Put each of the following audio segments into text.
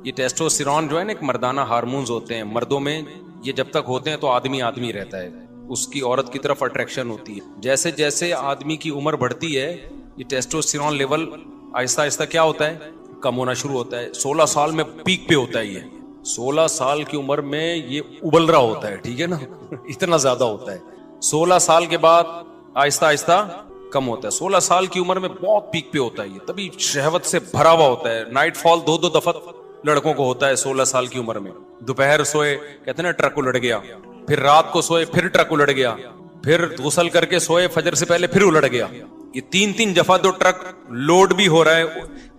یہ ٹیسٹوسٹیرون جو ہے نا ایک مردانہ ہارمونز ہوتے ہیں مردوں میں، یہ جب تک ہوتے ہیں تو آدمی آدمی رہتا ہے، اس کی عورت کی طرف اٹریکشن ہوتی ہے. جیسے جیسے آدمی کی عمر بڑھتی ہے یہ ٹیسٹوسٹیرون لیول آہستہ آہستہ کیا ہوتا ہے، کم ہونا شروع ہوتا ہے. 16 سال میں پیک پہ ہوتا ہے، یہ 16 سال کی عمر میں یہ ابل رہا ہوتا ہے، ٹھیک ہے نا اتنا زیادہ ہوتا ہے. 16 سال کے بعد آہستہ آہستہ کم ہوتا ہے. 16 سال کی عمر میں بہت پیک پہ ہوتا ہے یہ، تبھی شہوت سے بھرا ہوا ہوتا ہے. نائٹ فال 2 دفعہ لڑکوں کو ہوتا ہے 16 سال کی عمر میں. دوپہر سوئے کہتے ہیں نا ٹرک الٹ گیا، پھر رات کو سوئے پھر ٹرک الٹ گیا، پھر غسل کر کے سوئے فجر سے پہلے پھر الٹ گیا. یہ 3 دفعہ دو ٹرک لوڈ بھی ہو رہا ہے.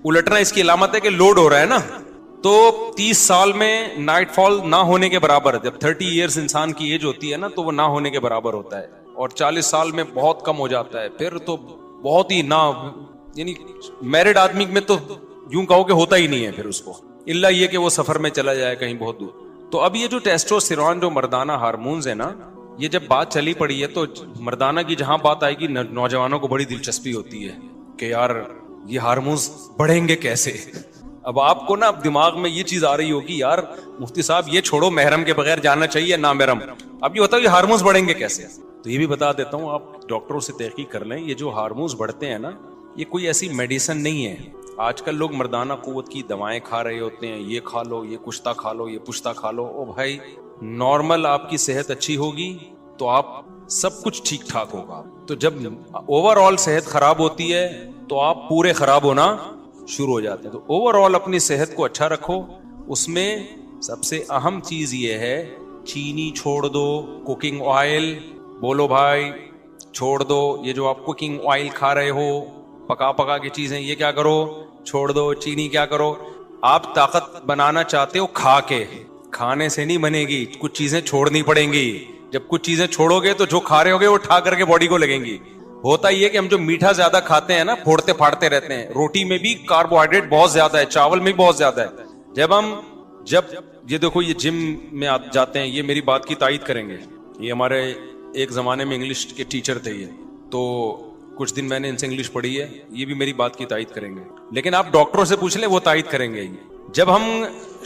الٹنا اس کی علامت ہے کہ لوڈ ہو رہا ہے نا. تو 30 سال میں نائٹ فال نہ ہونے کے برابر، جب 30 ایئرز انسان کی ایج ہوتی ہے نا تو وہ نہ ہونے کے برابر ہوتا ہے. اور 40 سال میں بہت کم ہو جاتا ہے، پھر تو بہت ہی نہ، یعنی میرڈ آدمی میں تو یوں کہو کہ ہوتا ہی نہیں ہے پھر اس کو، الا یہ کہ وہ سفر میں چلا جائے کہیں بہت دور. تو اب یہ جو ٹیسٹوسٹیرون جو مردانہ ہارمونز ہے نا، یہ جب بات چلی پڑی ہے تو مردانہ کی جہاں بات آئے گی نوجوانوں کو بڑی دلچسپی ہوتی ہے کہ یار یہ ہارمونز بڑھیں گے کیسے. اب آپ کو نا اب دماغ میں یہ چیز آ رہی ہوگی یار مفتی صاحب یہ چھوڑو محرم کے بغیر جانا چاہیے نا محرم، اب یہ بتاؤ یہ ہارمونز بڑھیں گے کیسے. تو یہ بھی بتا دیتا ہوں، آپ ڈاکٹروں سے تحقیق کر لیں. یہ جو ہارمونز بڑھتے ہیں نا یہ کوئی ایسی میڈیسن نہیں ہے. آج کل لوگ مردانہ قوت کی دوائیں کھا رہے ہوتے ہیں، یہ کھا لو، یہ کشتہ کھا لو، یہ پشتہ کھا لو. او بھائی نارمل آپ کی صحت اچھی ہوگی تو آپ سب کچھ ٹھیک ٹھاک ہوگا. تو جب اوور آل صحت خراب ہوتی ہے تو آپ پورے خراب ہونا شروع ہو جاتے ہیں. تو اوور آل اپنی صحت کو اچھا رکھو. اس میں سب سے اہم چیز یہ ہے چینی چھوڑ دو، کوکنگ آئل بولو بھائی چھوڑ دو. یہ جو آپ کوکنگ آئل کھا رہے ہو، پکا پکا کی چیزیں، یہ کیا کرو چھوڑ دو. چینی کیا کرو، آپ طاقت بنانا چاہتے ہو کھا کے، کھانے سے نہیں بنے گی، کچھ چیزیں چھوڑنی پڑیں گی. جب کچھ چیزیں چھوڑو گے تو جو کھا رہے ہوگے وہ ٹھا کر کے باڈی کو لگیں گی. ہوتا یہ کہ ہم جو میٹھا زیادہ کھاتے ہیں نا پھوڑتے پھاڑتے رہتے ہیں. روٹی میں بھی کاربوہائیڈریٹ بہت زیادہ ہے، چاول میں بھی بہت زیادہ ہے. جب یہ دیکھو یہ جم میں جاتے ہیں، یہ میری بات کی تائید کریں گے. یہ ہمارے ایک زمانے میں انگلش کے ٹیچر تھے یہ، تو کچھ دن میں نے ان سے انگلش پڑھی ہے، یہ بھی میری بات کی تائید کریں گے. لیکن آپ ڈاکٹروں سے پوچھ لیں وہ تائید کریں گے. جب ہم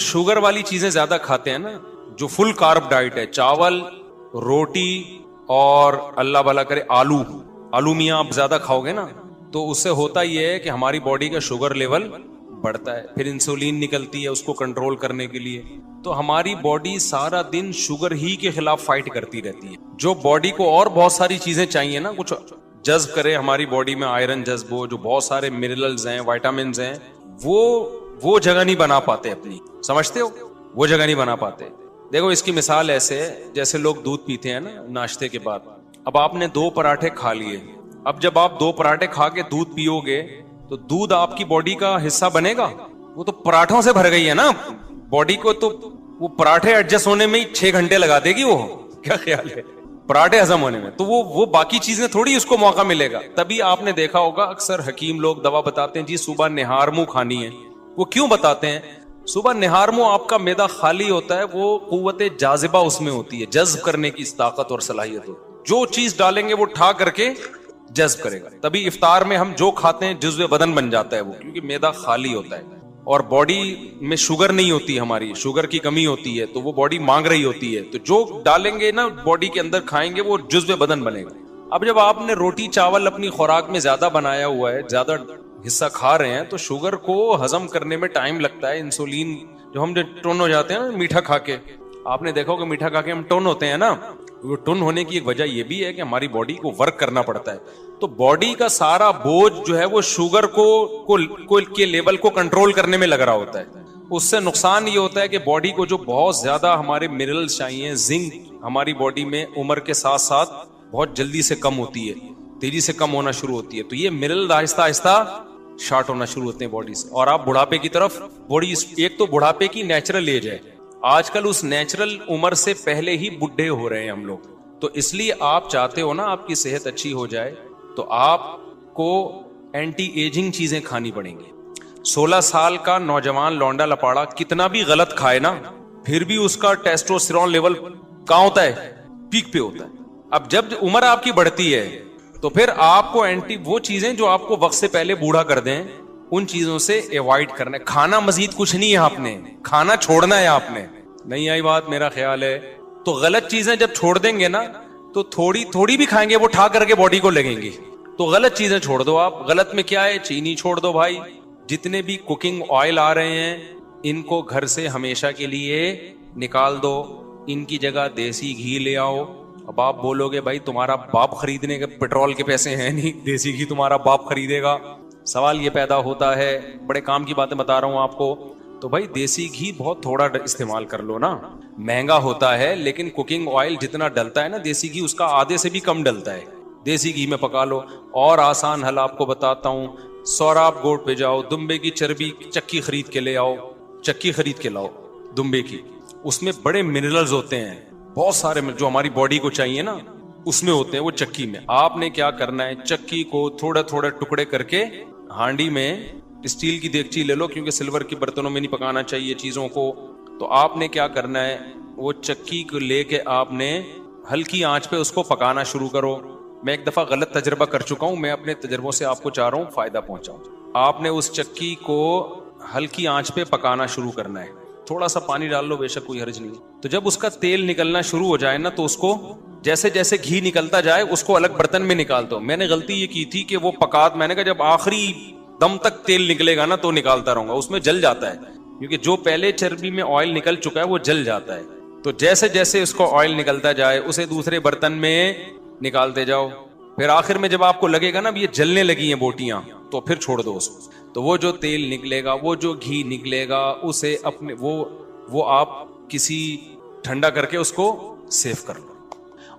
شوگر والی چیزیں زیادہ کھاتے ہیں نا، جو فل کارب ڈائٹ ہے، چاول، روٹی اور اللہ بھلا کرے آلو میاں آپ زیادہ کھاؤ گے نا تو اس سے ہوتا یہ ہے کہ ہماری باڈی کا شوگر لیول بڑھتا ہے. پھر انسولین نکلتی ہے اس کو کنٹرول کرنے کے لیے. تو ہماری باڈی سارا دن شوگر ہی کے خلاف فائٹ کرتی رہتی ہے. جو باڈی کو اور بہت ساری چیزیں چاہیے نا، کچھ جذب کرے ہماری باڈی میں، آئرن جذب ہو، جو بہت سارے منرلز ہیں، وائٹامنز ہیں، وہ جگہ نہیں بنا پاتے اپنی. سمجھتے ہو؟ وہ جگہ نہیں بنا پاتے. دیکھو اس کی مثال ایسے ہے جیسے لوگ دودھ پیتے ہیں نا ناشتے کے بعد. اب آپ نے 2 پراٹھے کھا لیے. اب جب آپ 2 پراٹھے کھا کے دودھ پیو گے تو دودھ آپ کی باڈی کا حصہ بنے گا؟ وہ تو پراٹھوں سے بھر گئی ہے نا باڈی کو. تو وہ پراٹھے ایڈجسٹ ہونے میں ہی 6 گھنٹے لگا دے گی. وہ کیا خیال ہے پراٹھے ہضم ہونے میں؟ تو وہ باقی چیزیں تھوڑی اس کو موقع ملے گا. تبھی آپ نے دیکھا ہوگا اکثر حکیم لوگ دوا بتاتے ہیں جی صبح نہار منہ کھانی ہے. وہ کیوں بتاتے ہیں؟ صبح نہار منہ آپ کا معدہ خالی ہوتا ہے، وہ قوت جاذبہ اس میں ہوتی ہے، جذب کرنے کی طاقت اور صلاحیت ہوتی ہے. جو چیز ڈالیں گے وہ ٹھا کر کے جذب کرے گا. تبھی افطار میں ہم جو کھاتے ہیں جزو بدن بن جاتا ہے وہ، کیونکہ معدہ خالی ہوتا ہے اور باڈی میں شوگر نہیں ہوتی، ہماری شوگر کی کمی ہوتی ہے تو وہ باڈی مانگ رہی ہوتی ہے. تو جو ڈالیں گے نا باڈی کے اندر کھائیں گے وہ جزو بدن بنے گا. اب جب آپ نے روٹی چاول اپنی خوراک میں زیادہ بنایا ہوا ہے، زیادہ حصہ کھا رہے ہیں، تو شوگر کو ہضم کرنے میں ٹائم لگتا ہے. انسولین جو ہم ٹون ہو جاتے ہیں نا میٹھا کھا کے، آپ نے دیکھا کہ میٹھا کھا کے ہم ٹون ہوتے ہیں نا. وہ ٹون ہونے کی ایک وجہ یہ بھی ہے کہ ہماری باڈی کو ورک کرنا پڑتا ہے. تو باڈی کا سارا بوجھ جو ہے وہ شوگر کو کے لیول کو کنٹرول کرنے میں لگ رہا ہوتا ہے. اس سے نقصان یہ ہوتا ہے کہ باڈی کو جو بہت زیادہ ہمارے منرلز چاہیے، زنک ہماری باڈی میں عمر کے ساتھ ساتھ بہت جلدی سے کم ہوتی ہے، تیزی سے کم ہونا شروع ہوتی ہے. تو یہ منرل آہستہ آہستہ شارٹ ہونا شروع ہوتے ہیں باڈی سے، اور آپ بڑھاپے کی طرف باڈی، ایک تو بڑھاپے کی نیچرل ایج ہے، آج کل اس نیچرل عمر سے پہلے ہی بڈھے ہو رہے ہیں ہم لوگ. تو اس لیے آپ چاہتے ہو نا آپ کی صحت اچھی ہو جائے تو آپ کو اینٹی ایجنگ چیزیں کھانی پڑیں گی. 16 سال کا نوجوان لونڈا لپاڑا کتنا بھی غلط کھائے نا پھر بھی اس کا ٹیسٹوسٹیرون لیول کہاں ہوتا ہے؟ پیک پہ ہوتا ہے. اب جب عمر آپ کی بڑھتی ہے تو پھر آپ کو وہ چیزیں جو آپ کو وقت سے پہلے بوڑھا کر دیں ان چیزوں سے ایوائڈ کرنا ہے. کھانا مزید کچھ نہیں ہے آپ نے, کھانا چھوڑنا ہے آپ نے. نہیں آئی بات میرا خیال ہے. تو غلط چیزیں جب چھوڑ دیں گے نا تو تھوڑی تھوڑی بھی کھائیں گے وہ ٹھا کر کے باڈی کو لگیں گی. تو غلط چیزیں چھوڑ دو آپ. غلط میں کیا ہے؟ چینی چھوڑ دو بھائی. جتنے بھی کوکنگ آئل آ رہے ہیں ان کو گھر سے ہمیشہ کے لیے نکال دو. ان کی جگہ دیسی گھی لے آؤ. اب آپ بولو گے بھائی تمہارا باپ خریدنے کے پیٹرول کے پیسے ہیں نہیں, دیسی گھی تمہارا باپ خریدے گا. سوال یہ پیدا ہوتا ہے, بڑے کام کی باتیں بتا رہا ہوں آپ کو. تو بھائی دیسی گھی بہت تھوڑا استعمال کر لو نا. مہنگا ہوتا ہے لیکن کوکنگ آئل جتنا ڈلتا ہے نا دیسی گھی اس کا آدھے سے بھی کم ڈلتا ہے. دیسی گھی میں پکا لو. اور آسان حل آپ کو بتاتا ہوں, سوراب گوٹ پہ جاؤ, دمبے کی چربی چکی خرید کے لے آؤ. چکی خرید کے لاؤ دمبے کی. اس میں بڑے منرلز ہوتے ہیں بہت سارے جو ہماری باڈی کو چاہیے نا, اس میں ہوتے ہیں وہ چکی میں. آپ نے کیا کرنا ہے, چکی کو تھوڑا تھوڑا ٹکڑے کر کے ہانڈی میں, اسٹیل کی دیگچی لے لو کیونکہ سلور کے برتنوں میں نہیں پکانا چاہیے چیزوں کو. تو آپ نے کیا کرنا ہے, وہ چکی کو لے کے آپ نے ہلکی آنچ پہ اس کو پکانا شروع کرو. میں ایک دفعہ غلط تجربہ کر چکا ہوں, میں اپنے تجربوں سے آپ کو چاہ رہا ہوں فائدہ پہنچاؤں. آپ نے اس چکی کو ہلکی آنچ پہ پکانا شروع کرنا ہے. تھوڑا سا پانی ڈال لو, بے شک کوئی حرج نہیں. تو جب اس کا تیل نکلنا شروع ہو جائے نا تو اس کو جیسے جیسے گھی نکلتا جائے اس کو الگ برتن میں نکال دو. میں نے غلطی یہ کی تھی کہ وہ پکات, میں نے کہا جب آخری دم تک تیل نکلے گا نا تو نکالتا رہوں گا, اس میں جل جاتا ہے کیونکہ جو پہلے چربی میں آئل نکل چکا ہے وہ جل جاتا ہے. تو جیسے جیسے اس کو آئل نکلتا جائے اسے دوسرے برتن میں نکالتے جاؤ. پھر آخر میں جب آپ کو لگے گا نا یہ جلنے لگی ہیں بوٹیاں تو پھر چھوڑ دو اس کو. تو وہ جو تیل نکلے گا, وہ جو گھی نکلے گا, اسے اپنے وہ آپ کسی ٹھنڈا کر کے اس کو سیو کر لو.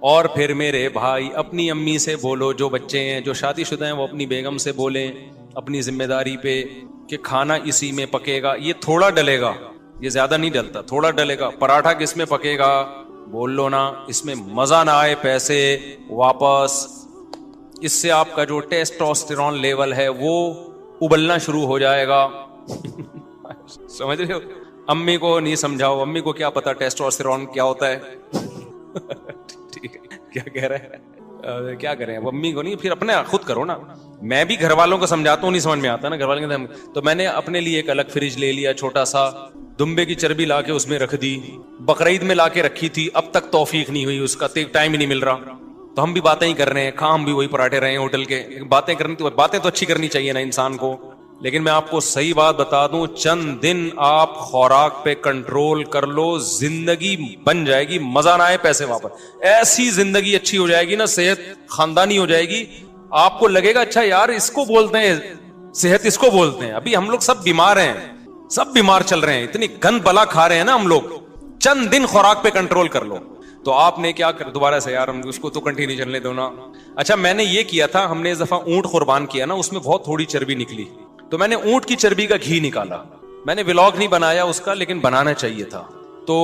اور پھر میرے بھائی اپنی امی سے بولو, جو بچے ہیں جو شادی شدہ ہیں وہ اپنی بیگم سے بولیں اپنی ذمہ داری پہ کہ کھانا اسی میں پکے گا. یہ تھوڑا ڈلے گا, یہ زیادہ نہیں ڈلتا, تھوڑا ڈلے گا. پراٹھا کس میں پکے گا بول لو نا, اس میں مزہ نہ آئے پیسے واپس. اس سے آپ کا جو ٹیسٹوسٹیرون لیول ہے وہ ابلنا شروع ہو جائے گا. سمجھ رہے ہو؟ امی کو نہیں سمجھاؤ, امی کو کیا پتا ٹیسٹوسٹیرون کیا ہوتا ہے. ٹھیک ہے, کیا کہہ رہے ہیں, کیا کریں اب امی کو نہیں, پھر اپنے خود کرو نا. میں بھی گھر والوں کو سمجھاتا ہوں, نہیں سمجھ میں آتا نا گھر والوں کے. تو میں نے اپنے لیے ایک الگ فریج لے لیا چھوٹا سا, دمبے کی چربی لا کے اس میں رکھ دی. بقرعید میں لا کے رکھی تھی, اب تک توفیق نہیں ہوئی, اس کا ٹائم ہی نہیں مل رہا. تو ہم بھی باتیں ہی کر رہے ہیں, ہم بھی وہی پراٹھے رہے ہیں ہوٹل کے. باتیں تو اچھی کرنی چاہیے نا انسان کو. لیکن میں آپ کو صحیح بات بتا دوں, چند دن آپ خوراک پہ کنٹرول کر لو, زندگی بن جائے گی. مزہ نہ آئے پیسے واپس. ایسی زندگی اچھی ہو جائے گی نا, صحت خاندانی ہو جائے گی. آپ کو لگے گا اچھا یار اس کو بولتے ہیں صحت, اس کو بولتے ہیں. ابھی ہم لوگ سب بیمار ہیں, سب بیمار چل رہے ہیں, اتنی گند بلا کھا رہے ہیں نا ہم لوگ. چند دن خوراک پہ کنٹرول کر لو. تو آپ نے کیا کر, دوبارہ سے یار ہم اس کو تو کنٹینیو چلنے دو نا. اچھا میں نے یہ کیا تھا, ہم نے اس دفعہ اونٹ قربان کیا نا, اس میں بہت تھوڑی چربی نکلی. تو میں نے اونٹ کی چربی کا گھی نکالا. میں نے ولاگ نہیں بنایا اس کا, لیکن بنانا چاہیے تھا. تو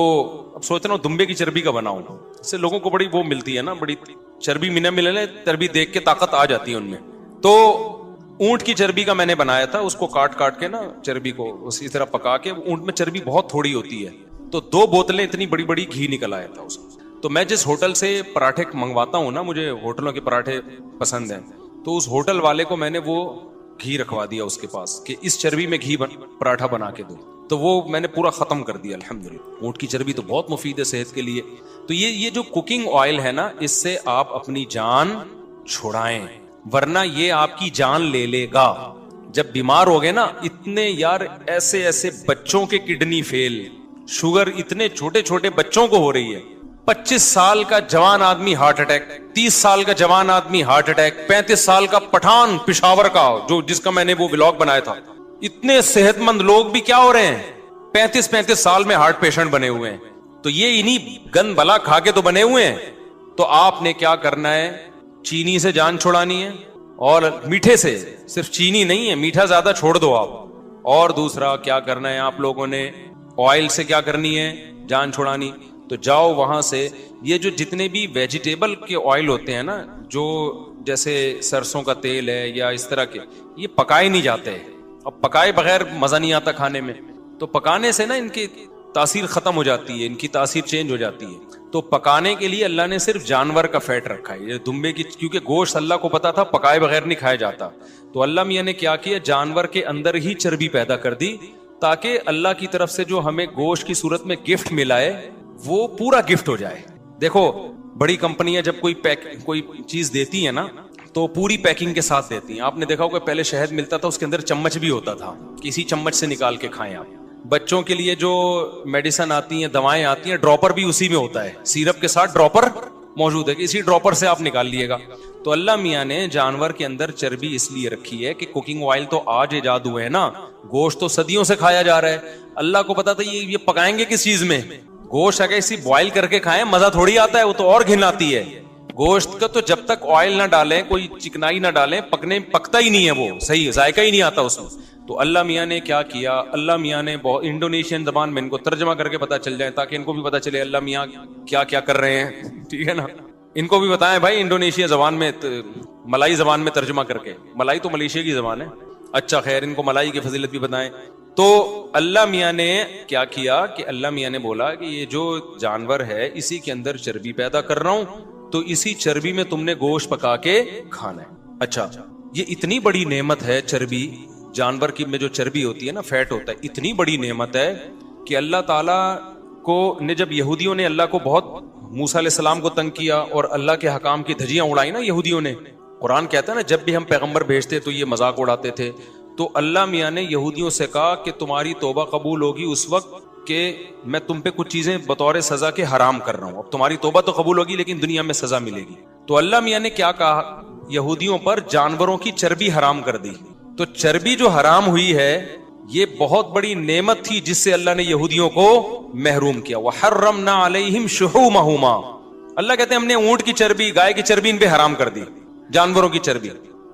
اب سوچ رہا ہوں دمبے کی چربی کا بناؤں. اس سے لوگوں کو بڑی وہ ملتی ہے نا, بڑی چربی ملے, چربی دیکھ کے طاقت آ جاتی ہے ان میں. تو اونٹ کی چربی کا میں نے بنایا تھا, اس کو کاٹ کاٹ کے نا چربی کو اسی طرح پکا کے. اونٹ میں چربی بہت تھوڑی ہوتی ہے, تو 2 بوتلیں اتنی بڑی بڑی گھی نکل آیا تھا اس کو. تو میں جس ہوٹل سے پراٹھے منگواتا ہوں نا, مجھے ہوٹلوں کے پراٹھے پسند ہیں, تو اس ہوٹل والے کو میں نے وہ گھی رکھوا دیا اس کے پاس کہ اس چربی میں گھی پراٹھا بنا کے دو. تو وہ میں نے پورا ختم کر دیا الحمدللہ. اونٹ کی چربی تو بہت مفید ہے صحت کے لیے. تو یہ جو کوکنگ آئل ہے نا, اس سے آپ اپنی جان چھڑائیں, ورنہ یہ آپ کی جان لے لے گا. جب بیمار ہو گئے نا, اتنے یار ایسے ایسے بچوں کے کڈنی فیل, شوگر اتنے چھوٹے چھوٹے بچوں کو ہو رہی ہے. 25 سال کا جوان آدمی ہارٹ اٹیک, 30 سال کا جوان آدمی ہارٹ اٹیک, 35 سال کا پٹھان پشاور کا جس کا میں نے وہ ولاگ بنایا تھا. اتنے صحت مند لوگ بھی کیا ہو رہے ہیں, 35 سال میں ہارٹ پیشنٹ بنے ہوئے ہیں. تو یہ انہی گند بلا کھا کے تو بنے ہوئے ہیں. تو آپ نے کیا کرنا ہے, چینی سے جان چھڑانی ہے, اور میٹھے سے, صرف چینی نہیں ہے, میٹھا زیادہ چھوڑ دو آپ. اور دوسرا کیا کرنا ہے آپ لوگوں نے, آئل سے کیا کرنی ہے, جان چھڑانی. تو جاؤ وہاں سے یہ جو جتنے بھی ویجیٹیبل کے آئل ہوتے ہیں نا, جو جیسے سرسوں کا تیل ہے یا اس طرح کے, یہ پکائے نہیں جاتے. اب پکائے بغیر مزہ نہیں آتا کھانے میں. تو پکانے سے نا ان کی تاثیر ختم ہو جاتی ہے, ان کی تاثیر چینج ہو جاتی ہے. تو پکانے کے لیے اللہ نے صرف جانور کا فیٹ رکھا ہے, یہ دمبے کی, کیونکہ گوشت اللہ کو پتا تھا پکائے بغیر نہیں کھایا جاتا, تو اللہ میاں نے کیا کیا, جانور کے اندر ہی چربی پیدا کر دی تاکہ اللہ کی طرف سے جو ہمیں گوشت کی صورت میں گفٹ ملا ہے وہ پورا گفٹ ہو جائے. دیکھو بڑی کمپنیاں جب کوئی چیز دیتی ہیں نا تو پوری پیکنگ کے ساتھ دیتی ہیں. آپ نے دیکھا ہوگا پہلے شہد ملتا تھا اس کے اندر چمچ بھی ہوتا تھا, کسی چمچ سے نکال کے کھائیں آپ. بچوں کے لیے جو میڈیسن آتی ہیں, دوائیں آتی ہیں, ڈراپر بھی اسی میں ہوتا ہے, سیرپ کے ساتھ ڈراپر موجود ہے کہ اسی ڈراپر سے آپ نکال لیے گا. تو اللہ میاں نے جانور کے اندر چربی اس لیے رکھی ہے کہ کوکنگ آئل تو آج ایجاد ہوئے ہیں نا, گوشت تو صدیوں سے کھایا جا رہا ہے. اللہ کو پتا تھا یہ پکائیں گے کس چیز میں, گوشت اگر اسی بوائل کر کے کھائیں مزہ تھوڑی آتا ہے, وہ تو اور گھن آتی ہے. گوشت کا تو جب تک آئل نہ ڈالیں, کوئی چکنائی نہ ڈالیں, پکتا ہی نہیں ہے, وہ صحیح ذائقہ ہی نہیں آتا اس میں. تو اللہ میاں نے کیا کیا, اللہ میاں نے انڈونیشین زبان میں ان کو ترجمہ کر کے پتا چل جائے تاکہ ان کو بھی پتا چلے اللہ میاں کیا کیا کر رہے ہیں, ٹھیک ہے نا. ان کو بھی بتائیں بھائی انڈونیشیا زبان میں, ملائی زبان میں ترجمہ کر کے, ملائی تو ملیشیا کی زبان ہے. اچھا خیر, ان کو ملائی کی فضیلت بھی بتائیں. تو اللہ میاں نے کیا کیا کہ اللہ میاں نے بولا کہ یہ جو جانور ہے اسی کے اندر چربی پیدا کر رہا ہوں, تو اسی چربی میں تم نے گوشت پکا کے کھانا ہے. اچھا, یہ اتنی بڑی نعمت ہے چربی, جانور کی میں جو چربی ہوتی ہے نا, فیٹ ہوتا ہے, اتنی بڑی نعمت ہے کہ اللہ تعالیٰ کو نے جب یہودیوں نے اللہ کو بہت, موسیٰ علیہ السلام کو تنگ کیا اور اللہ کے حکام کی دھجیاں اڑائی نا یہودیوں نے. قرآن کہتا ہے نا جب بھی ہم پیغمبر بھیجتے تو یہ مذاق اڑاتے تھے. تو اللہ میاں نے یہودیوں سے کہا کہ تمہاری توبہ قبول ہوگی اس وقت کہ میں تم پہ کچھ چیزیں بطور سزا کے حرام کر رہا ہوں. اب تمہاری توبہ تو قبول ہوگی لیکن دنیا میں سزا ملے گی. تو اللہ میاں نے کیا کہا, یہودیوں پر جانوروں کی چربی حرام کر دی. تو چربی جو حرام ہوئی ہے یہ بہت بڑی نعمت تھی جس سے اللہ نے یہودیوں کو محروم کیا. وحرمنا علیہم شحومہما, اللہ کہتے ہیں ہم نے اونٹ کی چربی, گائے کی چربی ان پہ حرام کر دی, جانوروں کی چربی,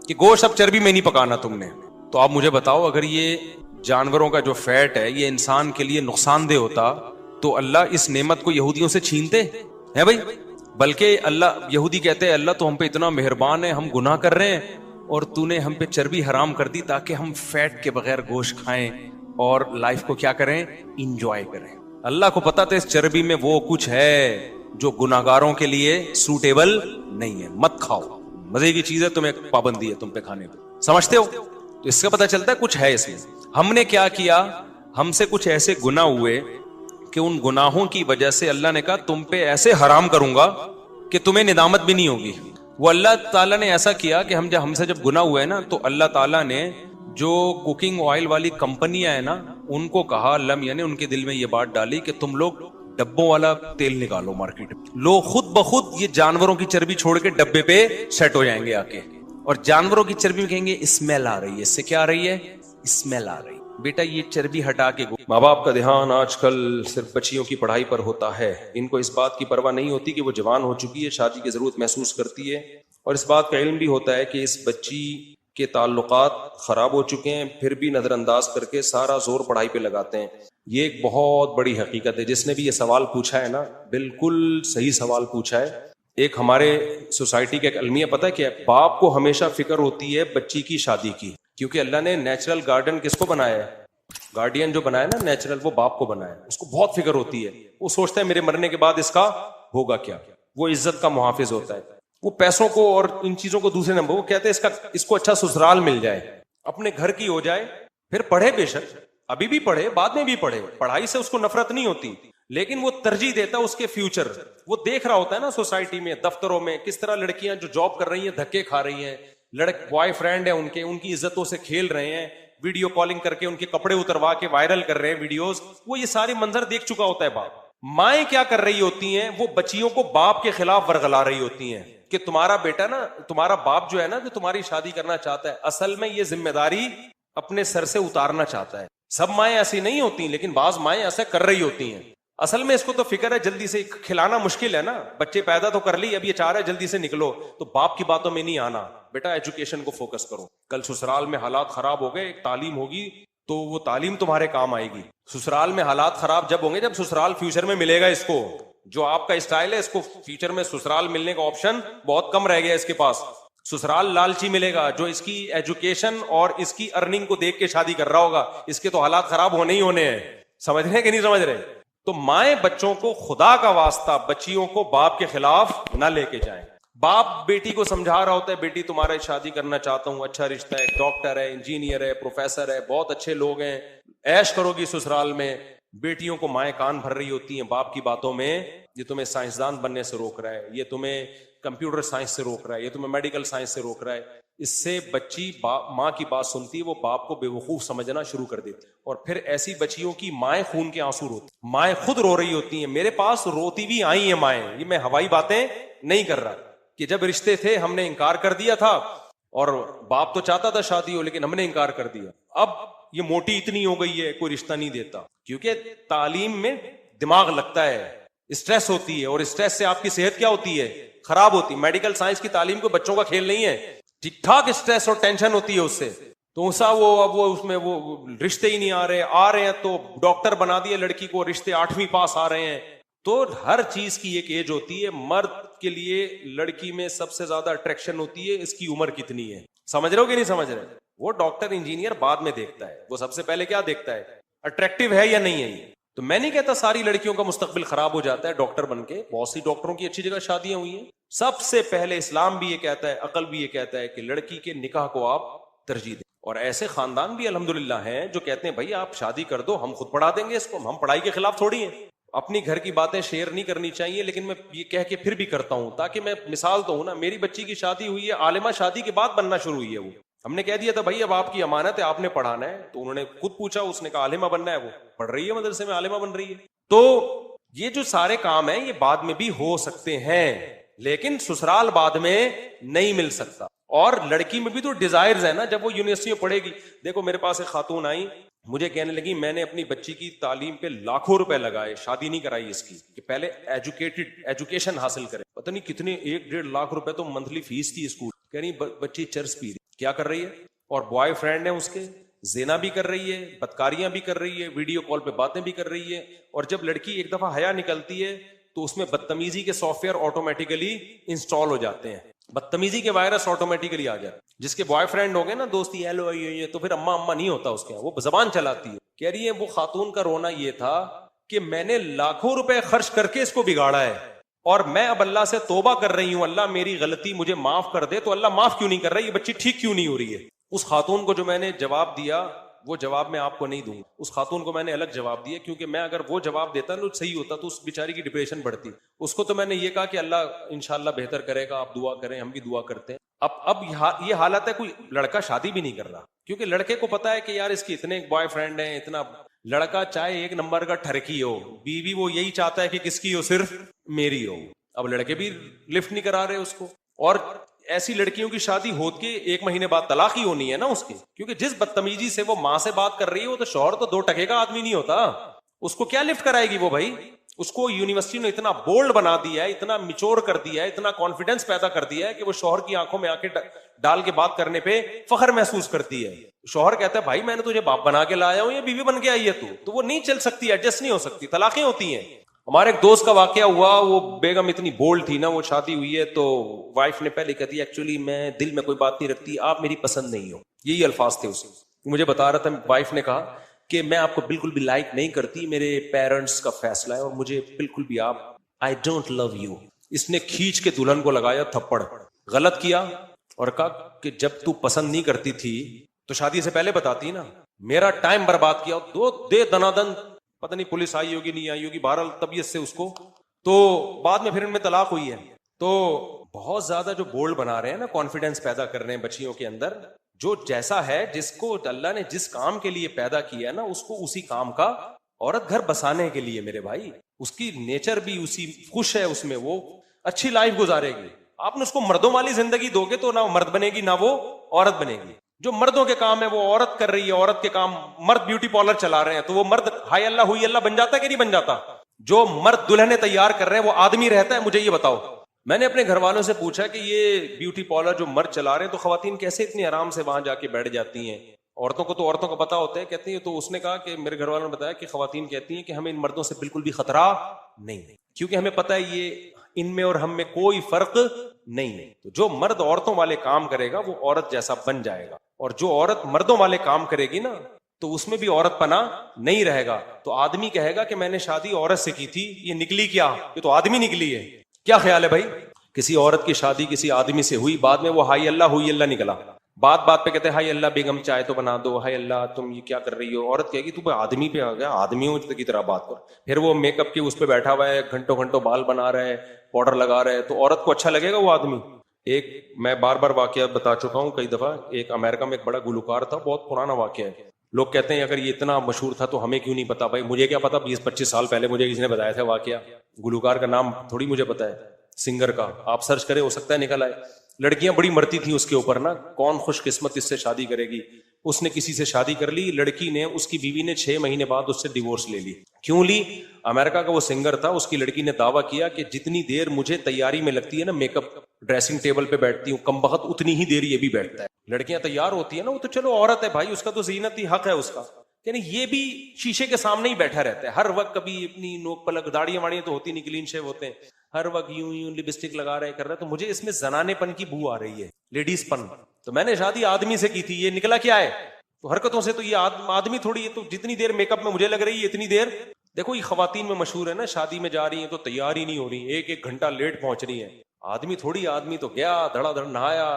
کہ گوشت اب چربی میں نہیں پکانا تم نے. تو آپ مجھے بتاؤ اگر یہ جانوروں کا جو فیٹ ہے یہ انسان کے لیے نقصان دہ ہوتا تو اللہ اس نعمت کو یہودیوں سے چھینتے ہیں بھائی؟ بلکہ اللہ, یہودی کہتے ہیں اللہ تو ہم پہ اتنا مہربان ہے, ہم گناہ کر رہے ہیں اور تو نے ہم پہ چربی حرام کر دی تاکہ ہم فیٹ کے بغیر گوشت کھائیں اور لائف کو کیا کریں, انجوائے کریں. اللہ کو پتا تھا اس چربی میں وہ کچھ ہے جو گناہگاروں کے لیے سوٹیبل نہیں ہے, مت کھاؤ, مزے کی چیز ہے, تمہیں پابندی ہے تم پہ کھانے پہ, سمجھتے ہو؟ تو اس سے پتا چلتا ہے کچھ ہے اس میں. ہم نے کیا کیا, ہم سے کچھ ایسے گناہ ہوئے کہ ان گناہوں کی وجہ سے اللہ نے کہا تم پہ ایسے حرام کروں گا کہ تمہیں ندامت بھی نہیں ہوگی. وہ اللہ تعالیٰ نے ایسا کیا کہ ہم سے جب گناہ ہوئے نا تو اللہ تعالیٰ نے جو کوکنگ آئل والی کمپنیاں ہیں نا ان کو کہا, اللہ میاں نے ان کے دل میں یہ بات ڈالی کہ تم لوگ ڈبوں والا تیل نکالو مارکیٹ میں, لوگ خود بخود یہ جانوروں کی چربی چھوڑ کے ڈبے پہ سیٹ ہو جائیں گے آ کے, اور جانوروں کی چربی میں کہیں گے اسمیل آ رہی ہے. اس سے کیا آ رہی ہے, اسمیل آ رہی ہے. بیٹا یہ چربی ہٹا کے, ماں باپ کا دھیان آج کل صرف بچیوں کی پڑھائی پر ہوتا ہے. ان کو اس بات کی پرواہ نہیں ہوتی کہ وہ جوان ہو چکی ہے, شادی کی ضرورت محسوس کرتی ہے, اور اس بات کا علم بھی ہوتا ہے کہ اس بچی کے تعلقات خراب ہو چکے ہیں, پھر بھی نظر انداز کر کے سارا زور پڑھائی پہ لگاتے ہیں. یہ ایک بہت بڑی حقیقت ہے. جس نے بھی یہ سوال پوچھا ہے نا بالکل صحیح سوال پوچھا ہے. ایک ہمارے سوسائٹی کا ایک المیہ پتہ ہے کیا ہے, باپ کو ہمیشہ فکر ہوتی ہے بچی کی شادی کی, کیونکہ اللہ نے نیچرل گارڈن کس کو بنایا ہے, گارڈین جو بنایا نا نیچرل, وہ باپ کو بنایا ہے. اس کو بہت فکر ہوتی ہے, وہ سوچتا ہے میرے مرنے کے بعد اس کا ہوگا کیا. وہ عزت کا محافظ ہوتا ہے, وہ پیسوں کو اور ان چیزوں کو دوسرے نمبر, وہ کہتے ہیں اس کو اچھا سسرال مل جائے, اپنے گھر کی ہو جائے, پھر پڑھے بے شک, ابھی بھی پڑھے بعد میں بھی پڑھے, پڑھائی سے اس کو نفرت نہیں ہوتی, لیکن وہ ترجیح دیتا ہے اس کے فیوچر. وہ دیکھ رہا ہوتا ہے نا سوسائٹی میں, دفتروں میں کس طرح لڑکیاں جو جاب کر رہی ہیں دھکے کھا رہی ہیں, بوائے فرینڈ ہیں ان کی عزتوں سے کھیل رہے ہیں, ویڈیو کالنگ کر کے ان کے کپڑے اتروا کے وائرل کر رہے ہیں ویڈیوز. وہ یہ سارے منظر دیکھ چکا ہوتا ہے باپ. مائیں کیا کر رہی ہوتی ہیں, وہ بچیوں کو باپ کے خلاف ورغلا رہی ہوتی ہیں کہ تمہارا بیٹا نا, تمہارا باپ جو ہے نا جو تمہاری شادی کرنا چاہتا ہے, اصل میں یہ ذمہ داری اپنے سر سے اتارنا چاہتا ہے. سب مائیں ایسی نہیں ہوتی, لیکن بعض مائیں ایسا کر رہی ہوتی ہیں. اصل میں اس کو تو فکر ہے جلدی سے کھلانا مشکل ہے نا, بچے پیدا تو کر لی, اب یہ چاہ رہا ہے جلدی سے نکلو, تو باپ کی باتوں میں نہیں آنا. بیٹا ایجوکیشن کو فوکس کرو, کل سسرال میں حالات خراب ہو گئے, ایک تعلیم ہوگی تو وہ تعلیم تمہارے کام آئے گی. سسرال میں حالات خراب جب ہوں گے جب سسرال فیوچر میں ملے گا اس کو, جو آپ کا اسٹائل ہے اس کو فیوچر میں سسرال ملنے کا آپشن بہت کم رہ گیا اس کے پاس. سسرال لالچی ملے گا جو اس کی ایجوکیشن اور اس کی ارننگ کو دیکھ کے شادی کر رہا ہوگا, اس کے تو حالات خراب ہونے ہی ہونے ہیں. سمجھ رہے ہیں کہ نہیں سمجھ رہے؟ تو مائیں بچوں کو خدا کا واسطہ بچیوں کو باپ کے خلاف نہ لے کے جائیں. باپ بیٹی کو سمجھا رہا ہوتا ہے بیٹی تمہارا شادی کرنا چاہتا ہوں, اچھا رشتہ ہے, ڈاکٹر ہے, انجینئر ہے, پروفیسر ہے, بہت اچھے لوگ ہیں, عیش کرو گی سسرال میں. بیٹیوں کو مائیں کان بھر رہی ہوتی ہیں باپ کی باتوں میں, یہ تمہیں سائنسدان بننے سے روک رہا ہے, یہ تمہیں کمپیوٹر سائنس سے روک رہا ہے, یہ تمہیں میڈیکل سائنس سے روک رہا ہے. اس سے بچی ماں کی بات سنتی ہے, وہ باپ کو بے وقوف سمجھنا شروع کر دیتی, اور پھر ایسی بچیوں کی مائیں خون کے آنسو روتی, مائیں خود رو رہی ہوتی ہیں. میرے پاس روتی بھی آئی ہیں مائیں, یہ میں ہوائی باتیں نہیں کر رہا, کہ جب رشتے تھے ہم نے انکار کر دیا تھا, اور باپ تو چاہتا تھا شادی ہو لیکن ہم نے انکار کر دیا, اب یہ موٹی اتنی ہو گئی ہے کوئی رشتہ نہیں دیتا. کیونکہ تعلیم میں دماغ لگتا ہے, اسٹریس ہوتی ہے, اور اسٹریس سے آپ کی صحت کیا ہوتی ہے, خراب ہوتی ہے. میڈیکل سائنس کی تعلیم کو بچوں کا کھیل نہیں ہے, ٹھیک ٹھاک اسٹریس اور ٹینشن ہوتی ہے اس سے. تو اب وہ اس میں وہ رشتے ہی نہیں آ رہے ہیں تو ڈاکٹر بنا دیا لڑکی کو, رشتے 8ویں پاس آ رہے ہیں. تو ہر چیز کی ایک ایج ہوتی ہے. مرد کے لیے لڑکی میں سب سے زیادہ اٹریکشن ہوتی ہے اس کی عمر کتنی ہے. سمجھ رہے ہو کہ نہیں سمجھ رہے؟ وہ ڈاکٹر انجینئر بعد میں دیکھتا ہے, وہ سب سے پہلے کیا دیکھتا ہے, اٹریکٹیو ہے یا نہیں ہے یہ. تو میں نہیں کہتا ساری لڑکیوں کا مستقبل خراب ہو جاتا ہے ڈاکٹر بن کے, بہت سی ڈاکٹروں کی اچھی جگہ شادیاں ہوئی ہیں. سب سے پہلے اسلام بھی یہ کہتا ہے, عقل بھی یہ کہتا ہے کہ لڑکی کے نکاح کو آپ ترجیح دیں. اور ایسے خاندان بھی الحمدللہ ہیں جو کہتے ہیں بھائی آپ شادی کر دو, ہم خود پڑھا دیں گے اس کو, ہم پڑھائی کے خلاف تھوڑی ہیں. اپنی گھر کی باتیں شیئر نہیں کرنی چاہیے, لیکن میں یہ کہہ کے پھر بھی کرتا ہوں تاکہ میں مثال تو ہوں نا. میری بچی کی شادی ہوئی ہے, عالمہ شادی کے بعد بننا شروع ہوئی ہے. وہ ہم نے کہہ دیا تھا بھائی اب آپ کی امانت ہے, آپ نے پڑھانا ہے. تو انہوں نے خود پوچھا, اس نے کہا عالمہ بننا ہے, وہ پڑھ رہی ہے مدرسے میں, عالمہ بن رہی ہے. تو یہ جو سارے کام ہیں یہ بعد میں بھی ہو سکتے ہیں, لیکن سسرال بعد میں نہیں مل سکتا. اور لڑکی میں بھی تو ڈیزائرز ہے نا, جب وہ یونیورسٹی میں پڑھے گی. دیکھو میرے پاس ایک خاتون آئی, مجھے کہنے لگی میں نے اپنی بچی کی تعلیم پہ لاکھوں روپے لگائے, شادی نہیں کرائی اس کی, کہ پہلے ایجوکیشن حاصل کرے. پتہ نہیں کتنے 1-1.5 لاکھ روپے تو منتھلی فیس تھی اسکول. کہہ رہی بچی چرس پی رہی, کیا کر رہی ہے, اور بوائے فرینڈ ہے اس کے, زنا بھی کر رہی ہے, بدکاریاں بھی کر رہی ہے, ویڈیو کال پہ باتیں بھی کر رہی ہے. اور جب لڑکی ایک دفعہ حیا نکلتی ہے تو اس میں بدتمیزی کے سافٹ ویئر آٹومیٹیکلی انسٹال ہو جاتے ہیں, بدتمیزی کے وائرس آٹومیٹیکلی آ جاتے. جس کے بوائے فرینڈ ہو گئے نا, دوستی ہیلو تو پھر اما نہیں ہوتا اس کے, وہ زبان چلاتی ہے. کہہ رہی ہے وہ خاتون کا رونا یہ تھا کہ میں نے لاکھوں روپے خرچ کر کے اس کو بگاڑا ہے, اور میں اب اللہ سے توبہ کر رہی ہوں, اللہ میری غلطی مجھے معاف کر دے. تو اللہ معاف کیوں نہیں کر رہا, یہ بچی ٹھیک کیوں نہیں ہو رہی ہے. اس خاتون کو جو میں نے جواب دیا وہ جواب میں آپ کو نہیں دوں گا, اس خاتون کو میں نے الگ جواب دیا, کیونکہ میں اگر وہ جواب دیتا نا صحیح ہوتا تو اس بیچاری کی ڈپریشن بڑھتی. اس کو تو میں نے یہ کہا کہ اللہ انشاءاللہ بہتر کرے گا, آپ دعا کریں, ہم بھی دعا کرتے ہیں. اب یہ حالت ہے, کوئی لڑکا شادی بھی نہیں کر رہا, کیونکہ لڑکے کو پتا ہے کہ یار اس کے اتنے بوائے فرینڈ ہیں, اتنا. لڑکا چاہے 1 نمبر کا ٹھرکی ہو, بیوی وہ یہی چاہتا ہے کہ کس کی ہو, صرف میری ہو. اب لڑکے بھی لفٹ نہیں کرا رہے اس کو. اور ایسی لڑکیوں کی شادی ہوتی ہے 1 مہینے بعد طلاق ہی ہونی ہے نا اس کی, کیونکہ جس بدتمیزی سے وہ ماں سے بات کر رہی ہے, وہ تو شوہر تو 2 ٹکے کا آدمی نہیں ہوتا, اس کو کیا لفٹ کرائے گی وہ بھائی. اس کو یونیورسٹی نے اتنا بولڈ بنا دیا ہے, اتنا میچور کر دیا ہے, اتنا کانفیڈنس پیدا کر دیا ہے کہ وہ شوہر کی آنکھوں میں آنکھیں ڈال کے بات کرنے پہ فخر محسوس کرتی ہے. شوہر کہتا ہے بھائی میں نے تجھے باپ بنا کے لایا ہوں, یہ بیوی بن کے آئی ہے تو وہ نہیں چل سکتی, ایڈجسٹ نہیں ہو سکتی, طلاقیں ہوتی ہیں. ہمارے ایک دوست کا واقعہ ہوا, وہ بیگم اتنی بولڈ تھی نا, وہ شادی ہوئی ہے تو وائف نے پہلے کہتی ایکچولی میں دل میں کوئی بات نہیں رکھتی, آپ میری پسند نہیں ہو, یہی الفاظ تھے اس کے. مجھے بتا رہا تھا, وائف نے کہا کہ میں آپ کو بالکل بھی لائک نہیں کرتی, میرے پیرنٹس کا فیصلہ ہے, اور مجھے بالکل بھی آپ آئی ڈونٹ لو یو. اس نے کھینچ کے دلہن کو لگایا تھپڑ, غلط کیا, اور کہا کہ جب تو پسند نہیں کرتی تھی تو شادی سے پہلے بتاتی نا, میرا ٹائم برباد کیا, دے دنادن, پتہ نہیں پولیس آئی ہوگی نہیں آئی ہوگی, بہرحال طبیعت سے اس کو, تو بعد میں پھر ان میں طلاق ہوئی ہے. تو بہت زیادہ جو بولڈ بنا رہے ہیں نا, کانفیڈنس پیدا کر رہے ہیں بچیوں کے اندر, جو جیسا ہے, جس کو اللہ نے جس کام کے لیے پیدا کیا نا, اس کو اسی کام کا, عورت گھر بسانے کے لیے میرے بھائی, اس کی نیچر بھی اسی خوش ہے, اس میں وہ اچھی لائف گزارے گی. آپ نے اس کو مردوں والی زندگی دو گے تو نہ مرد بنے گی نہ وہ عورت بنے گی. جو مردوں کے کام ہے وہ عورت کر رہی ہے, عورت کے کام مرد بیوٹی پارلر چلا رہے ہیں, تو وہ مرد ہائی اللہ ہوئی اللہ بن جاتا ہے کہ نہیں بن جاتا؟ جو مرد دلہنے تیار کر رہے ہیں وہ آدمی رہتا ہے؟ مجھے یہ بتاؤ. میں نے اپنے گھر والوں سے پوچھا کہ یہ بیوٹی پارلر جو مرد چلا رہے ہیں تو خواتین کیسے اتنی آرام سے وہاں جا کے بیٹھ جاتی ہیں؟ عورتوں کو تو عورتوں کا پتا ہوتا ہے, کہتی ہیں. تو اس نے کہا کہ میرے گھر والوں نے بتایا کہ خواتین کہتی ہیں کہ ہمیں ان مردوں سے بالکل بھی خطرہ نہیں, کیونکہ ہمیں پتا ہے یہ ان میں اور ہم میں کوئی فرق نہیں. تو جو مرد عورتوں والے کام کرے گا وہ عورت جیسا بن جائے گا, اور جو عورت مردوں والے کام کرے گی نا تو اس میں بھی عورت پنا نہیں رہے گا. تو آدمی کہے گا کہ میں نے شادی عورت سے کی تھی, یہ نکلی کیا؟ یہ تو آدمی نکلی ہے. کیا خیال ہے بھائی؟ کسی عورت کی شادی کسی آدمی سے ہوئی, بعد میں وہ ہائی اللہ ہوئی اللہ نکلا, بات بات پہ کہتے ہیں ہائی اللہ بیگم چائے تو بنا دو, ہائی اللہ تم یہ کیا کر رہی ہو. عورت کہے گی تو آدمی پہ آ گیا, آدمیوں کی طرح بات کر. پھر وہ میک اپ کی اس پہ بیٹھا ہوا ہے, گھنٹوں گھنٹوں بال بنا رہے, پاؤڈر لگا رہے, تو عورت کو اچھا لگے گا وہ آدمی؟ ایک میں بار بار واقعہ بتا چکا ہوں کئی دفعہ, ایک امریکہ میں ایک بڑا گلوکار تھا, بہت پرانا واقعہ ہے. لوگ کہتے ہیں اگر یہ اتنا مشہور تھا تو ہمیں کیوں نہیں پتا. بھائی مجھے کیا پتا, 20-25 سال پہلے مجھے کسی نے بتایا تھا واقعہ. گلوکار کا نام تھوڑی مجھے پتا ہے, سنگر کا آپ سرچ کریں, ہو سکتا ہے نکل آئے. لڑکیاں بڑی مرتی تھیں اس کے اوپر نا, کون خوش قسمت اس سے شادی کرے گی. اس نے کسی سے شادی کر لی, لڑکی نے, اس کی بیوی نے 6 مہینے بعد اس سے ڈیورس لے لی. کیوں لی؟ امریکہ کا وہ سنگر تھا, اس کی لڑکی نے دعویٰ کیا کہ جتنی دیر مجھے تیاری میں لگتی ہے نا, میک اپ ڈریسنگ ٹیبل پہ بیٹھتی ہوں, کم بخت اتنی ہی دیر یہ بھی بیٹھتا ہے. لڑکیاں تیار ہوتی ہیں نا, وہ تو چلو عورت ہے بھائی, اس کا تو زینت ہی حق ہے اس کا, یعنی یہ بھی شیشے کے سامنے ہی بیٹھا رہتا ہے ہر وقت. کبھی اپنی نوک پلک, داڑیاں واڑیاں تو ہوتی نہیں, کلین شیو ہوتے ہیں, ہر وقت یوں یوں لپسٹک لگا رہے, کر رہے. تو مجھے اس میں زنانے پن کی بو آ رہی ہے, لیڈیز پن. تو میں نے شادی آدمی سے کی تھی, یہ نکلا کیا ہے؟ تو حرکتوں سے تو یہ آدمی تھوڑی ہے. تو جتنی دیر میک اپ میں مجھے لگ رہی ہے اتنی دیر, دیکھو یہ خواتین میں مشہور ہے نا, شادی میں جا رہی ہیں تو تیار ہی نہیں ہو رہی, 1-1 گھنٹہ لیٹ پہنچ رہی ہیں. آدمی تھوڑی, آدمی تو گیا دھڑا دھڑ نہایا,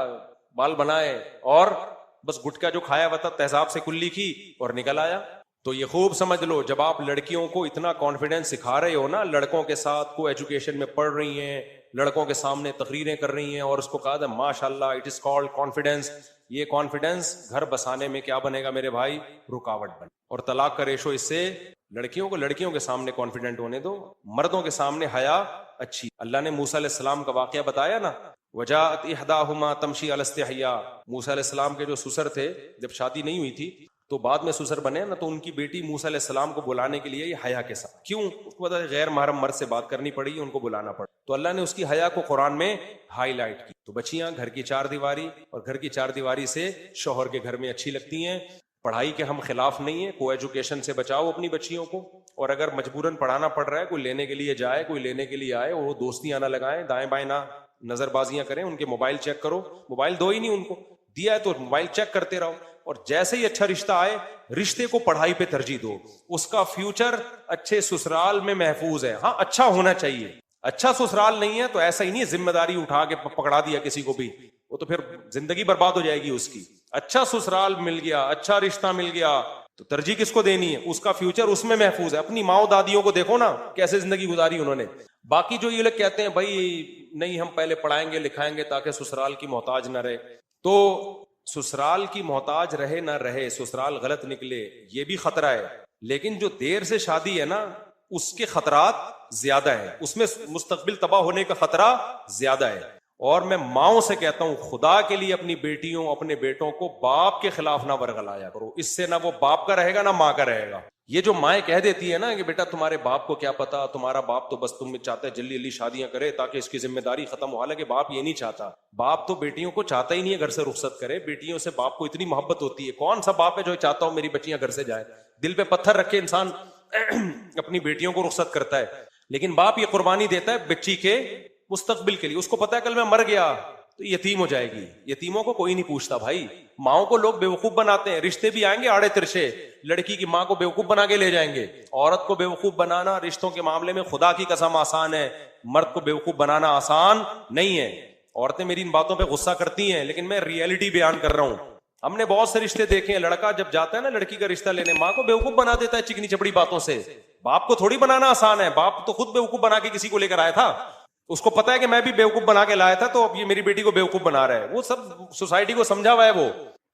بال بنائے, اور بس گٹکا جو کھایا ہوا تھا تہذاب سے کلی کی اور نکل آیا. تو یہ خوب سمجھ لو, جب آپ لڑکیوں کو اتنا کانفیڈینس سکھا رہے ہو نا, لڑکوں کے ساتھ کو ایجوکیشن میں پڑھ رہی ہیں, لڑکوں کے سامنے تقریریں کر رہی ہیں, اور اس کو کہا تھا ماشاء اللہ اٹ از کالڈ کانفیڈینس. یہ کانفیڈینس گھر بسانے میں کیا بنے گا میرے بھائی؟ رکاوٹ بنے. اور طلاق کا ریشو اس سے, لڑکیوں کو لڑکیوں کے سامنے کانفیڈنٹ ہونے دو, مردوں کے سامنے حیا اچھی. اللہ نے موسیٰ علیہ السلام کا واقعہ بتایا نا, وجاءت احداہما تمشی علی استحیاء. موسیٰ علیہ السلام کے جو سسر تھے, جب شادی نہیں ہوئی تھی تو بعد میں سسر بنے نا, تو ان کی بیٹی موسیٰ علیہ السلام کو بلانے کے لیے یہ حیا کے ساتھ, کیوں؟ اس کو پتا ہے غیر محرم مرد سے بات کرنی پڑی, ان کو بلانا پڑا, تو اللہ نے اس کی حیا کو قرآن میں ہائی لائٹ کی. تو بچیاں گھر کی 4 دیواری, اور گھر کی 4 دیواری سے شوہر کے گھر میں اچھی لگتی ہیں. پڑھائی کے ہم خلاف نہیں ہیں, کو ایجوکیشن سے بچاؤ اپنی بچیوں کو, اور اگر مجبوراً پڑھانا پڑ رہا ہے, کوئی لینے کے لیے جائے, کوئی لینے کے لیے آئے, وہ دوستیاں نہ لگائیں, دائیں بائیں نہ نظر بازیاں کریں, ان کے موبائل چیک کرو. موبائل دو ہی نہیں, ان کو دیا ہے تو موبائل چیک کرتے رہو, اور جیسے ہی اچھا رشتہ آئے, رشتے کو پڑھائی پہ ترجیح دو. اس کا فیوچر اچھے سسرال میں محفوظ ہے. ہاں اچھا ہونا چاہیے, اچھا سسرال نہیں ہے تو ایسا ہی نہیں ذمہ داری اٹھا کے پکڑا دیا کسی کو بھی, وہ تو پھر زندگی برباد ہو جائے گی اس کی. اچھا سسرال مل گیا, اچھا رشتہ مل گیا, تو ترجیح کس کو دینی ہے؟ اس کا فیوچر اس میں محفوظ ہے. اپنی ماؤں دادیوں کو دیکھو نا کیسے زندگی گزاری انہوں نے. باقی جو یہ لوگ کہتے ہیں بھائی نہیں ہم پہلے پڑھائیں گے لکھائیں گے تاکہ سسرال کی محتاج نہ رہے, تو سسرال کی محتاج رہے نہ رہے, سسرال غلط نکلے, یہ بھی خطرہ ہے. لیکن جو دیر سے شادی ہے نا, اس کے خطرات زیادہ ہیں, اس میں مستقبل تباہ ہونے کا خطرہ زیادہ ہے. اور میں ماؤں سے کہتا ہوں, خدا کے لیے اپنی بیٹیوں اپنے بیٹوں کو باپ کے خلاف نہ ورگلایا کرو, اس سے نہ وہ باپ کا رہے گا نہ ماں کا رہے گا. یہ جو مائیں کہہ دیتی ہے نا کہ بیٹا تمہارے باپ کو کیا پتا, تمہارا باپ تو بس تم چاہتا ہے جلدی جلدی شادیاں کرے تاکہ اس کی ذمہ داری ختم ہو, حالانکہ باپ یہ نہیں چاہتا. باپ تو بیٹیوں کو چاہتا ہی نہیں ہے گھر سے رخصت کرے, بیٹیوں سے باپ کو اتنی محبت ہوتی ہے. کون سا باپ ہے جو چاہتا ہو میری بچیاں گھر سے جائیں؟ دل پہ پتھر رکھ کے انسان اپنی بیٹیوں کو رخصت کرتا ہے, لیکن باپ یہ قربانی دیتا ہے بچی کے مستقبل کے لیے. اس کو پتا ہے کل میں مر گیا تو یتیم ہو جائے گی. یتیموں کو کوئی نہیں پوچھتا بھائی. ماؤں کو لوگ بیوقوف بناتے ہیں, رشتے بھی آئیں گے آڑے ترشے, لڑکی کی ماں کو بیوقوف بنا کے لے جائیں گے. عورت کو بیوقوف بنانا رشتوں کے معاملے میں خدا کی قسم آسان ہے, مرد کو بیوقوف بنانا آسان نہیں ہے. عورتیں میری ان باتوں پہ غصہ کرتی ہیں, لیکن میں ریئلٹی بیان کر رہا ہوں. ہم نے بہت سے رشتے دیکھے ہیں, لڑکا جب جاتا ہے نا لڑکی کا رشتہ لینے, ماں کو بیوقوف بنا دیتا ہے چکنی چپڑی باتوں سے. باپ کو تھوڑی بنانا آسان ہے, باپ تو خود بیوقوف بنا کے کسی کو لے کر آیا تھا. اس کو پتا ہے کہ میں بھی بیوقوف بنا کے لایا تھا, تو اب یہ میری بیٹی کو بیوقوف بنا رہا ہے. وہ سب سوسائٹی کو سمجھا ہوا ہے. وہ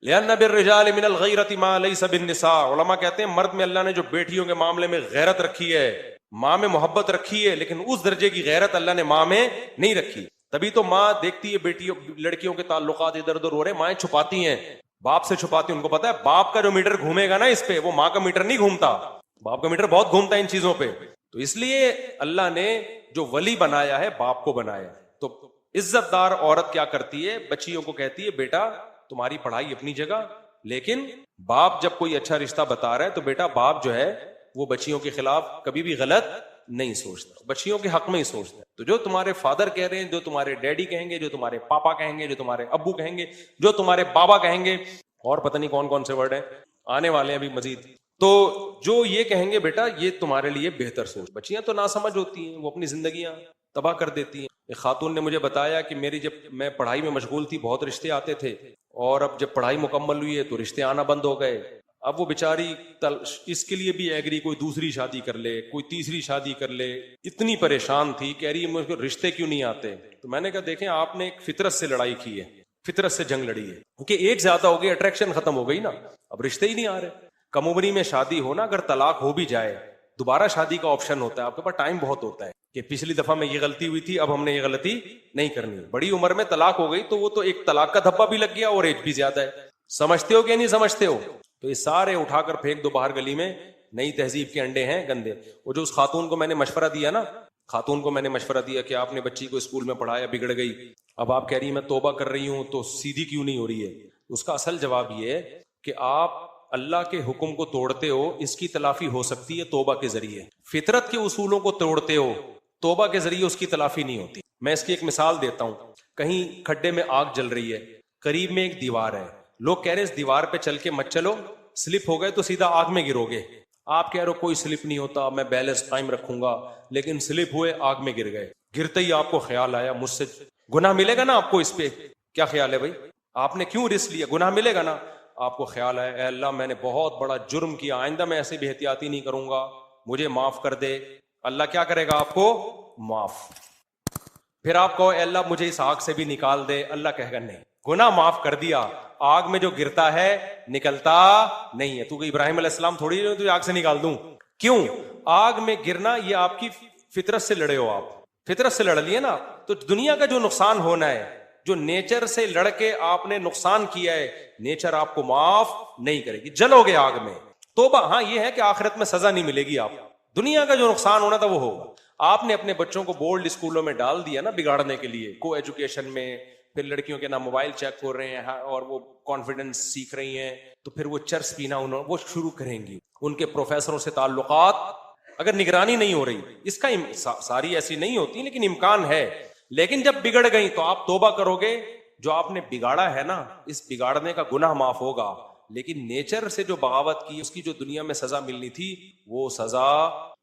لأن بالرجال من الغیرۃ ما لیس بالنساء, علماء کہتے ہیں مرد میں اللہ نے جو بیٹیوں کے معاملے میں غیرت رکھی ہے, ماں میں محبت رکھی ہے, لیکن اس درجے کی غیرت اللہ نے ماں میں نہیں رکھی. تبھی تو ماں دیکھتی ہے بیٹیوں لڑکیوں کے تعلقات ادھر ادھر ہو رہے, مائیں چھپاتی ہیں, باپ سے چھپاتی ہیں. ان کو پتا ہے باپ کا جو میٹر گھومے گا نا اس پہ, وہ ماں کا میٹر نہیں گھومتا. باپ کا میٹر بہت گھومتا ہے ان چیزوں پہ. تو اس لیے اللہ نے جو ولی بنایا ہے باپ کو بنایا. تو عزت دار عورت کیا کرتی ہے, بچیوں کو کہتی ہے بیٹا تمہاری پڑھائی اپنی جگہ, لیکن باپ جب کوئی اچھا رشتہ بتا رہا ہے تو بیٹا باپ جو ہے وہ بچیوں کے خلاف کبھی بھی غلط نہیں سوچتا, بچیوں کے حق میں ہی سوچتا ہے. تو جو تمہارے فادر کہہ رہے ہیں, جو تمہارے ڈیڈی کہیں گے, جو تمہارے پاپا کہیں گے, جو تمہارے ابو کہیں گے, جو تمہارے بابا کہیں گے, اور پتہ نہیں کون کون سے ورڈ ہیں, آنے والے ہیں ابھی مزید. تو جو یہ کہیں گے بیٹا یہ تمہارے لیے بہتر سوچ. بچیاں تو ناسمجھ ہوتی ہیں, وہ اپنی زندگیاں تباہ کر دیتی ہیں. ایک خاتون نے مجھے بتایا کہ میری جب میں پڑھائی میں مشغول تھی بہت رشتے آتے تھے, اور اب جب پڑھائی مکمل ہوئی ہے تو رشتے آنا بند ہو گئے. اب وہ بیچاری اس کے لیے بھی ایگری, کوئی دوسری شادی کر لے, کوئی تیسری شادی کر لے. اتنی پریشان تھی, کہہ رہی ہے مجھ کو رشتے کیوں نہیں آتے. تو میں نے کہا دیکھیں آپ نے ایک فطرت سے لڑائی کی ہے, فطرت سے جنگ لڑی ہے, کیونکہ ایک زیادہ ہو گئی, اٹریکشن ختم ہو گئی نا, اب رشتے ہی نہیں آ رہے. کم عمری میں شادی ہونا, اگر طلاق ہو بھی جائے دوبارہ شادی کا آپشن ہوتا ہے, آپ کے پاس ٹائم بہت ہوتا ہے کہ پچھلی دفعہ میں یہ غلطی ہوئی تھی, اب ہم نے یہ غلطی نہیں کرنی. بڑی عمر میں طلاق ہو گئی تو وہ تو ایک طلاق کا دھبا بھی لگ گیا اور ایج بھی زیادہ ہے. سمجھتے ہو کہ نہیں سمجھتے ہو؟ تو یہ سارے اٹھا کر پھینک دو باہر گلی میں, نئی تہذیب کے انڈے ہیں گندے. وہ جو اس خاتون کو میں نے مشورہ دیا نا, خاتون کو میں نے مشورہ دیا کہ آپ نے بچی کو اسکول میں پڑھایا, بگڑ گئی, اب آپ کہہ رہی ہیں میں توبہ کر رہی ہوں تو سیدھی کیوں نہیں ہو رہی ہے. اس کا اصل جواب یہ ہے کہ آپ اللہ کے حکم کو توڑتے ہو, اس کی تلافی ہو سکتی ہے توبہ کے ذریعے. فطرت کے اصولوں کو توڑتے ہو, توبہ کے ذریعے اس کی تلافی نہیں ہوتی. میں اس کی ایک مثال دیتا ہوں. کہیں کھڈے میں آگ جل رہی ہے, قریب میں ایک دیوار ہے, لوگ کہہ رہے ہیں اس دیوار پہ چل کے مت چلو, سلپ ہو گئے تو سیدھا آگ میں گرو گے. آپ کہہ رہے ہو کوئی سلپ نہیں ہوتا, میں بیلنس قائم رکھوں گا, لیکن سلپ ہوئے, آگ میں گر گئے. گرتے ہی آپ کو خیال آیا مجھ سے گناہ ملے گا نا آپ کو, اس پہ کیا خیال ہے بھائی, آپ نے کیوں رسک لیا, گناہ ملے گا نا. آپ کو خیال ہے اے اللہ میں نے بہت بڑا جرم کیا, آئندہ میں ایسے بھی احتیاطی نہیں کروں گا, مجھے معاف کر دے. اللہ کیا کرے گا آپ کو, معاف. پھر آپ کہو اے اللہ مجھے اس آگ سے بھی نکال دے, اللہ کہے گا نہیں, گناہ معاف کر دیا, آگ میں جو گرتا ہے نکلتا نہیں ہے. تو کہ ابراہیم علیہ السلام تھوڑی تجھے آگ سے نکال دوں. کیوں؟ آگ میں گرنا یہ آپ کی فطرت سے لڑے ہو, آپ فطرت سے لڑ لیے نا. تو دنیا کا جو نقصان ہونا ہے, جو نیچر سے لڑ کے آپ نے نقصان کیا ہے, نیچر آپ کو معاف نہیں کرے گی, جلو گے آگ میں. توبہ ہاں یہ ہے کہ آخرت میں سزا نہیں ملے گی, آپ دنیا کا جو نقصان ہونا تھا وہ ہوگا. آپ نے اپنے بچوں کو بورڈ اسکولوں میں ڈال دیا نا بگاڑنے کے لیے, کو ایجوکیشن میں, پھر لڑکیوں کے نام موبائل چیک کر رہے ہیں اور وہ کانفیڈنس سیکھ رہی ہیں, تو پھر وہ چرس پینا وہ شروع کریں گی. ان کے پروفیسروں سے تعلقات, اگر نگرانی نہیں ہو رہی, اس کا ساری ایسی نہیں ہوتی لیکن امکان ہے. لیکن جب بگڑ گئی تو آپ توبہ کرو گے, جو آپ نے بگاڑا ہے نا اس بگاڑنے کا گناہ معاف ہوگا. لیکن نیچر سے جو بغاوت کی, اس کی جو دنیا میں سزا ملنی تھی وہ سزا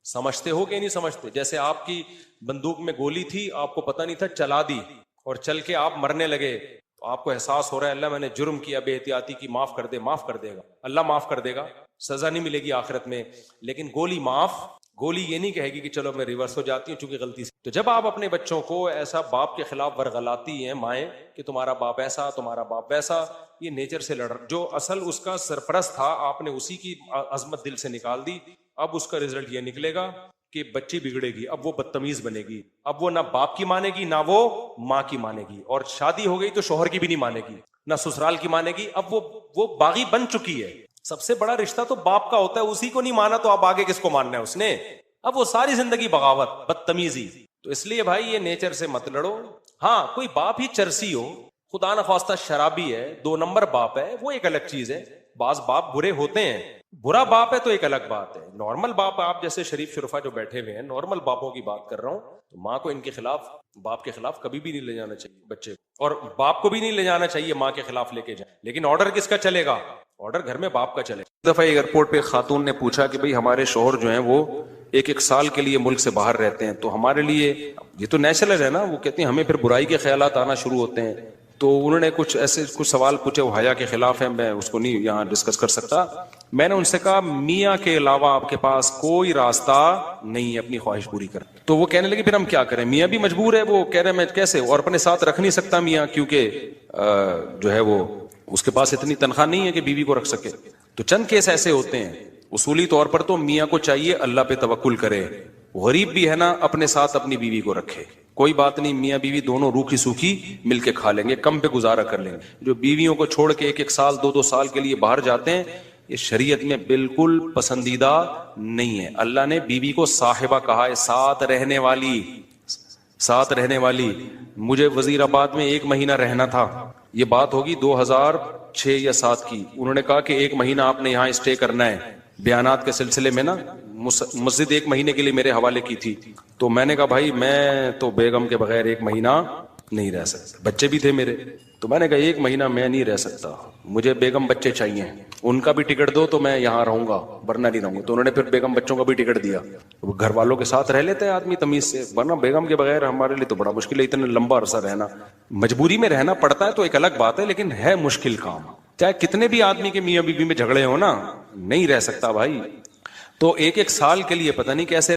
سمجھتے ہو کہ نہیں سمجھتے. جیسے آپ کی بندوق میں گولی تھی, آپ کو پتہ نہیں تھا, چلا دی اور چل کے آپ مرنے لگے, تو آپ کو احساس ہو رہا ہے اللہ میں نے جرم کیا, بے احتیاطی کی, معاف کر دے. معاف کر دے گا اللہ, معاف کر دے گا, سزا نہیں ملے گی آخرت میں. لیکن گولی معاف, گولی یہ نہیں کہے گی کہ چلو میں ریورس ہو جاتی ہوں چونکہ غلطی سے. تو جب آپ اپنے بچوں کو ایسا باپ کے خلاف ورغلاتی ہیں مائیں کہ تمہارا باپ ایسا, تمہارا باپ ویسا, یہ نیچر سے لڑ, جو اصل اس کا سرپرست تھا آپ نے اسی کی عظمت دل سے نکال دی. اب اس کا رزلٹ یہ نکلے گا کہ بچی بگڑے گی, اب وہ بدتمیز بنے گی, اب وہ نہ باپ کی مانے گی نہ وہ ماں کی مانے گی, اور شادی ہو گئی تو شوہر کی بھی نہیں مانے گی, نہ سسرال کی مانے گی. اب وہ باغی بن چکی ہے. سب سے بڑا رشتہ تو باپ کا ہوتا ہے, اسی کو نہیں مانا تو اب آگے کس کو ماننا ہے اس نے. اب وہ ساری زندگی بغاوت, بدتمیزی. تو اس لیے بھائی یہ نیچر سے مت لڑو. ہاں کوئی باپ ہی چرسی ہو, خدا نخواستہ شرابی ہے, 2 نمبر باپ ہے, وہ ایک الگ چیز ہے. بعض باپ برے ہوتے ہیں, برا باپ ہے تو ایک الگ بات ہے. نارمل باپ, آپ جیسے شریف شرفا جو بیٹھے ہوئے ہیں, نارمل باپوں کی بات کر رہا ہوں, تو ماں کو ان کے خلاف, باپ کے خلاف کبھی بھی نہیں لے جانا چاہیے بچے کو, اور باپ کو بھی نہیں لے جانا چاہیے ماں کے خلاف لے کے جائیں. لیکن آرڈر کس کا چلے گا؟ آرڈر گھر میں باپ کا چلے. ایک دفعہ ایئرپورٹ پہ خاتون نے پوچھا کہ بھئی ہمارے شوہر جو ہیں وہ 1 سال کے لیے ملک سے باہر رہتے ہیں, تو ہمارے لیے یہ تو نیچرل ہے نا. وہ کہتے ہیں ہمیں پھر برائی کے خیالات آنا شروع ہوتے ہیں. تو انہوں نے کچھ سوال پوچھے, وہ حیا کے خلاف ہیں, میں اس کو نہیں یہاں ڈسکس کر سکتا. میں نے ان سے کہا میاں کے علاوہ آپ کے پاس کوئی راستہ نہیں ہے اپنی خواہش پوری کر. تو وہ کہنے لگے پھر ہم کیا کریں, میاں بھی مجبور ہے. وہ کہہ رہے میں کیسے, اور اپنے ساتھ رکھ نہیں سکتا میاں, کیونکہ جو ہے وہ اس کے پاس اتنی تنخواہ نہیں ہے کہ بیوی کو رکھ سکے. تو چند کیس ایسے ہوتے ہیں. اصولی طور پر تو میاں کو چاہیے اللہ پہ توکل کرے, غریب بھی ہے نا اپنے ساتھ اپنی بیوی کو رکھے. کوئی بات نہیں, میاں بیوی دونوں روکھی سوکھی مل کے کھا لیں گے, کم پہ گزارا کر لیں گے. جو بیویوں کو چھوڑ کے 1 سال 2 سال کے لیے باہر جاتے ہیں, یہ شریعت میں بالکل پسندیدہ نہیں ہے. اللہ نے بیوی کو صاحبہ کہا ہے, ساتھ رہنے والی, ساتھ رہنے والی. مجھے وزیر آباد میں 1 مہینہ رہنا تھا, یہ بات ہوگی 2006 یا 2007 کی. انہوں نے کہا کہ 1 مہینہ آپ نے یہاں اسٹے کرنا ہے. بیانات کے سلسلے میں نا مسجد 1 مہینے کے لیے میرے حوالے کی تھی. تو میں نے کہا بھائی میں تو بیگم کے بغیر 1 مہینہ نہیں رہ سکتا. بچے بھی تھے میرے, تو میں نے کہا 1 مہینہ میں نہیں رہ سکتا, مجھے بیگم بچے چاہیے, ان کا بھی ٹکٹ دو تو میں یہاں رہوں گا, ورنہ نہیں رہوں گا. تو انہوں نے پھر بیگم بچوں کا بھی ٹکٹ دیا. گھر والوں کے ساتھ رہ لیتے ہیں آدمی تمیز سے, ورنہ بیگم کے بغیر ہمارے لیے تو بڑا مشکل ہے اتنا لمبا عرصہ رہنا. مجبوری میں رہنا پڑتا ہے تو ایک الگ بات ہے, لیکن ہے مشکل کام. چاہے کتنے بھی آدمی کے میاں بیوی میں جھگڑے ہو نا, نہیں رہ سکتا بھائی. تو 1 سال کے لیے پتہ نہیں کیسے